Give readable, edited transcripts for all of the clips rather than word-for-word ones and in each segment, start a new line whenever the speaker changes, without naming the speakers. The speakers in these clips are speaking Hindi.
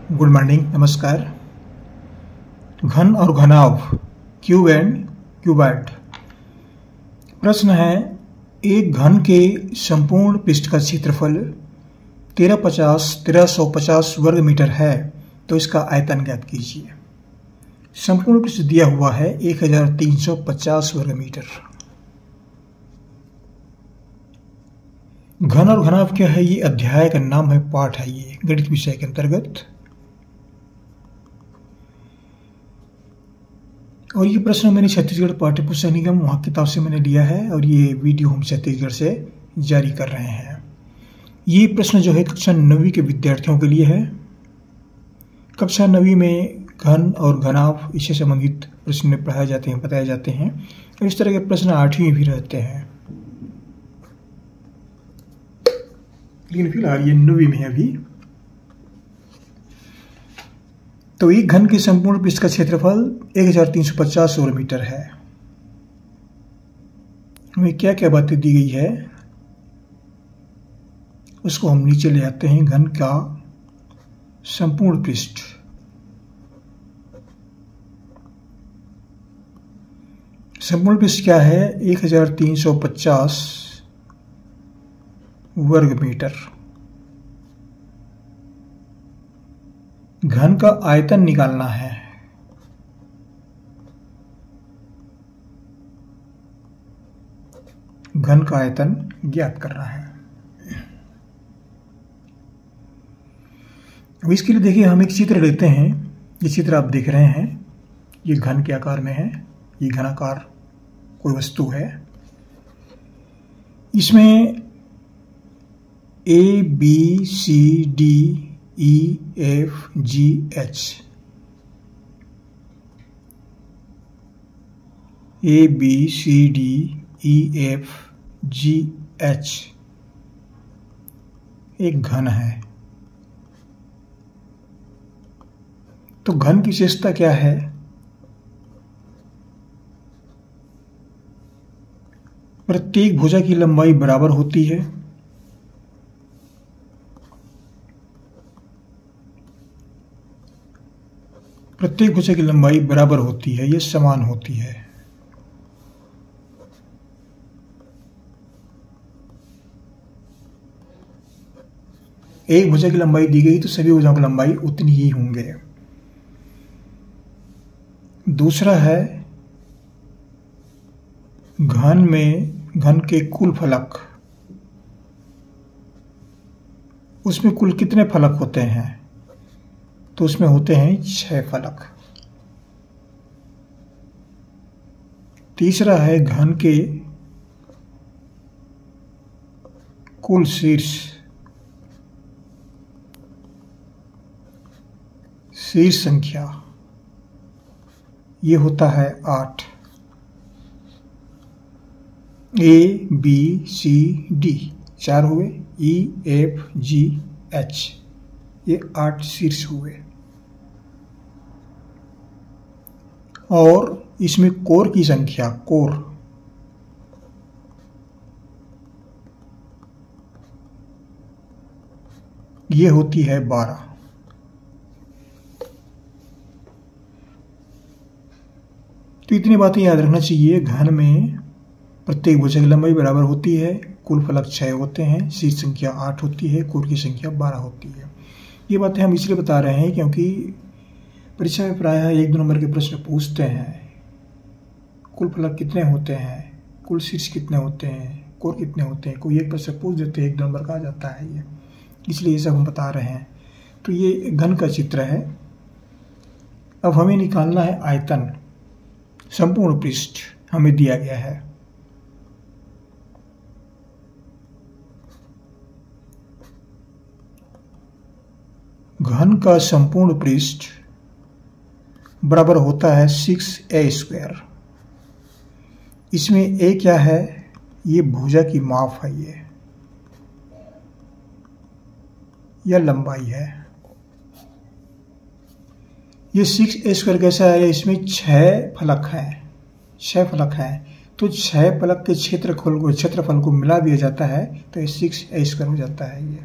गुड मॉर्निंग, नमस्कार। घन और घनाभ, क्यूब एंड क्यूबॉइड। प्रश्न है, एक घन के संपूर्ण पृष्ठ का क्षेत्रफल 1350 वर्ग मीटर है, तो इसका आयतन ज्ञात कीजिए। संपूर्ण पृष्ठ दिया हुआ है 1350 वर्ग मीटर। घन और घनाभ क्या है? ये अध्याय का नाम है, पाठ है ये गणित विषय के अंतर्गत। और ये प्रश्न मैंने छत्तीसगढ़ पाठ्य पुस्तक निगम वहाँ किताब से मैंने लिया है और ये वीडियो हम छत्तीसगढ़ से जारी कर रहे हैं। ये प्रश्न जो है कक्षा 9वीं के विद्यार्थियों के लिए है। कक्षा 9वीं में घन और घनाभ इससे संबंधित प्रश्न पढ़ाए जाते हैं, बताए जाते हैं। और इस तरह के प्रश्न 8वीं में भी रहते हैं, लेकिन फिलहाल ये 9वीं में है अभी। तो एक घन के संपूर्ण पृष्ठ का क्षेत्रफल 1350 वर्ग मीटर है। हमें क्या क्या बातें दी गई है उसको हम नीचे ले आते हैं। घन का संपूर्ण पृष्ठ, संपूर्ण पृष्ठ क्या है? 1350 वर्ग मीटर। घन का आयतन निकालना है। घन का आयतन ज्ञात करना है। अब इसके लिए देखिए, हम एक चित्र लेते हैं। ये चित्र आप देख रहे हैं, ये घन के आकार में है। ये घनाकार कोई वस्तु है। इसमें A B C D E F G H, A B C D E F G H एक घन है। तो घन की विशेषता क्या है? प्रत्येक भुजा की लंबाई बराबर होती है। प्रत्येक भुजा की लंबाई बराबर होती है, ये समान होती है। एक भुजा की लंबाई दी गई तो सभी भुजाओं की लंबाई उतनी ही होंगे। दूसरा है, घन में घन के कुल फलक, उसमें कुल कितने फलक होते हैं? तो उसमें होते हैं 6 फलक। तीसरा है, घन के कुल शीर्ष संख्या, ये होता है 8। A B C D 4 हुए, E F G H ये 8 शीर्ष हुए। और इसमें कोर की संख्या, कोर ये होती है 12। तो इतनी बातें याद रखना चाहिए। घन में प्रत्येक भुजा की लंबाई बराबर होती है, कुल फलक 6 होते हैं, शीर्ष संख्या 8 होती है, कोर की संख्या 12 होती है। ये बातें हम इसलिए बता रहे हैं क्योंकि परीक्षा में प्रायः 1-2 नंबर के प्रश्न पूछते हैं। कुल फलक कितने होते हैं, कुल शीर्ष कितने होते हैं, कोर कितने होते हैं, कोई एक प्रश्न पूछ देते हैं, 1-2 नंबर का आ जाता है ये, इसलिए ये सब हम बता रहे हैं। तो ये घन का चित्र है। अब हमें निकालना है आयतन। संपूर्ण पृष्ठ हमें दिया गया है। घन का संपूर्ण पृष्ठ बराबर होता है 6a²। इसमें a क्या है? ये भुजा की माप है, यह लंबाई है। ये 6a² कैसा है? इसमें 6 फलक हैं, 6 फलक हैं। तो 6 फलक के क्षेत्रफल को मिला दिया जाता है तो ये 6a² हो जाता है। ये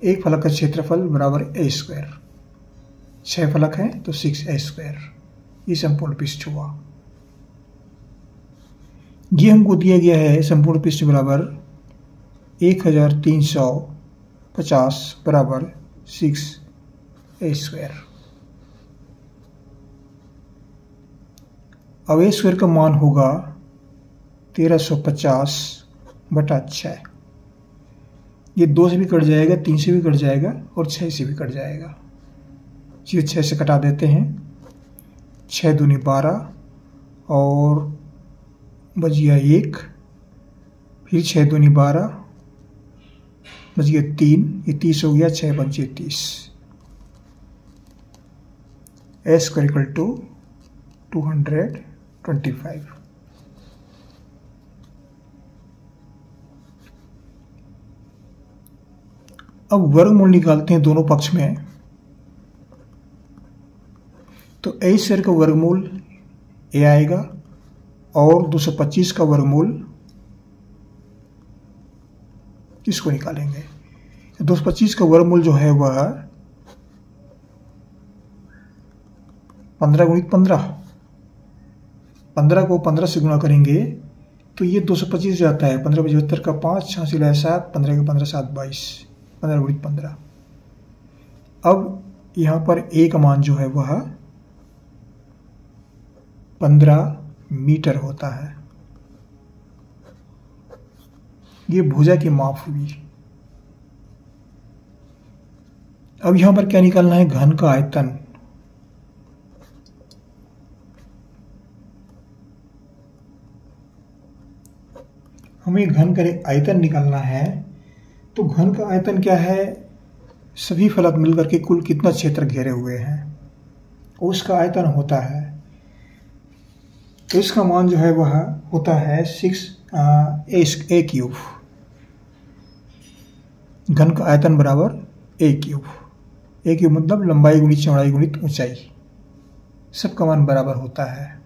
एक फलक का क्षेत्रफल बराबर ए स्क्वायर, 6 फलक हैं तो 6a स्क्वायर, ये संपूर्ण पृष्ठ हुआ। ये हमको दिया गया है संपूर्ण पृष्ठ बराबर 1350 बराबर 6a स्क्वायर। अब ए स्क्वायर का मान होगा 1350 बटा 6। ये 2 से भी कट जाएगा, 3 से भी कट जाएगा और 6 से भी कट जाएगा। ये 6 से कटा देते हैं, 6 दूनी 12 और बच गया 1, फिर 6 दूनी 12 बच गया 3, ये 30 हो गया, 6 पंचे 30। ए स्क्वायर इक्वल टू 225। अब वर्गमूल निकालते हैं दोनों पक्ष में। तो ए स्क्वायर का वर्गमूल ए आएगा और 225 का वर्गमूल किसको निकालेंगे? 225 का वर्गमूल जो है वह 15 गुणित 15 को 15 से गुणा करेंगे तो ये 225 जाता है। 15 75 का 5, 86 लाया 7, 15 के 15 7 22, 15 गुणित 15। अब यहाँ पर ए का मान जो है वह 15 मीटर होता है। ये भुजा की माप हुई। अब यहां पर क्या निकालना है? घन का आयतन। हमें घन का आयतन निकालना है। तो घन का आयतन क्या है? सभी फलक मिलकर के कुल कितना क्षेत्र घेरे हुए हैं उसका आयतन होता है। तो इसका मान जो है वह होता है 6a क्यूब। घन का आयतन बराबर a क्यूब। a क्यूब मतलब लंबाई गुणित चौड़ाई गुणित ऊंचाई, सबका मान बराबर होता है।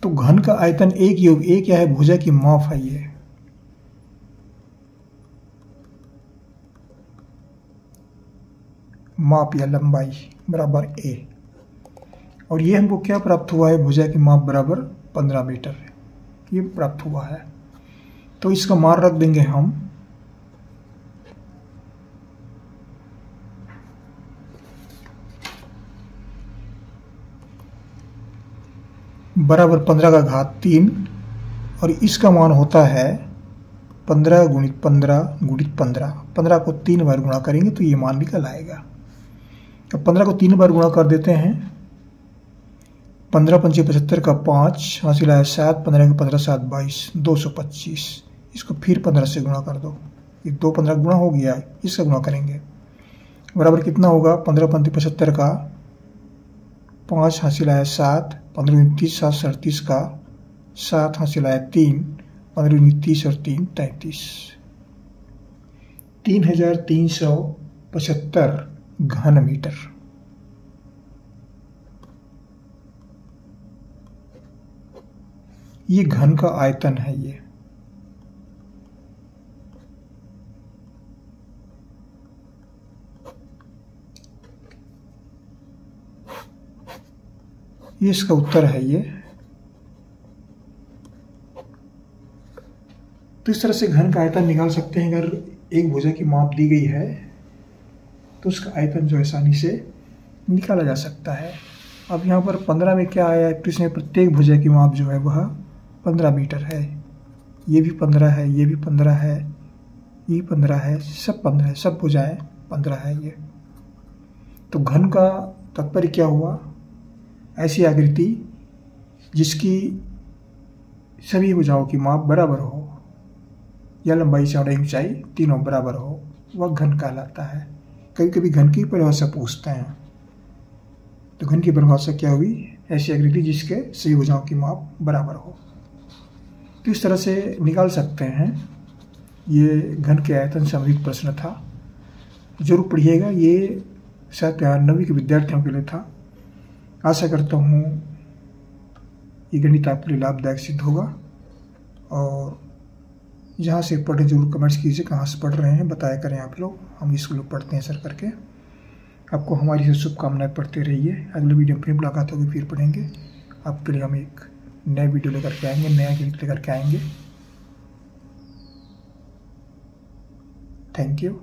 तो घन का आयतन a क्यूब, a क्या है? भुजा की माप है ये। माप या लंबाई बराबर a। और ये हमको क्या प्राप्त हुआ है? भुजा की माप बराबर 15 मीटर ये प्राप्त हुआ है। तो इसका मान रख देंगे हम बराबर 15 का घात 3 और इसका मान होता है 15 गुणित 15 गुणित 15। 15 को 3 बार गुणा करेंगे तो ये मान निकल आएगा। अब 15 को 3 बार गुणा कर देते हैं। 15 पंचे 75 का 5, हासिल आया 7, 15 के 15 7 22, 225। इसको फिर 15 से गुणा कर दो, ये 2 15 गुणा हो गया, इसका गुणा करेंगे बराबर कितना होगा? 15 पंचे 75 का 5, हासिल आया 7, 15 30 7 37 का 7, हासिल आया 3, 15 30 और 3 33। 3375 घन मीटर। ये घन का आयतन है। ये इसका उत्तर है ये। तो इस तरह से घन का आयतन निकाल सकते हैं। अगर एक भुजा की माप दी गई है तो उसका आयतन जो आसानी से निकाला जा सकता है। अब यहाँ पर 15 में क्या आया? तो इसमें प्रत्येक भुजा की माप जो है वह 15 मीटर है। ये भी 15 है, ये भी 15 है, ये 15 है, सब 15 है, सब भुजाएं 15 है ये। तो घन का तात्पर्य क्या हुआ? ऐसी आकृति जिसकी सभी भुजाओं की माप बराबर हो या लंबाई चौड़ाई ऊंचाई तीनों बराबर हो, वह घन कहलाता है। कभी कभी घन की परिभाषा पूछते हैं। तो घन की परिभाषा क्या हुई? ऐसी आकृति जिसके सभी भुजाओं की माप बराबर हो। तो इस तरह से निकाल सकते हैं। ये घन के आयतन से संबंधित प्रश्न था, जरूर पढ़िएगा। ये शायद 9वीं के विद्यार्थियों के लिए था। आशा करता हूँ ये गणित आपके लिए लाभदायक सिद्ध होगा और जहाँ से पढ़े जरूर कमेंट्स कीजिए, कहाँ से पढ़ रहे हैं बताया करें आप लोग, हम इसको लोग पढ़ते हैं सर करके। आपको हमारी से शुभकामनाएं, पढ़ते रहिए। अगले वीडियो में फिर मुलाकात होगी, फिर पढ़ेंगे। आपके लिए हम एक नए वीडियो लेकर के आएंगे, नया गीत लेकर के आएंगे। Thank you.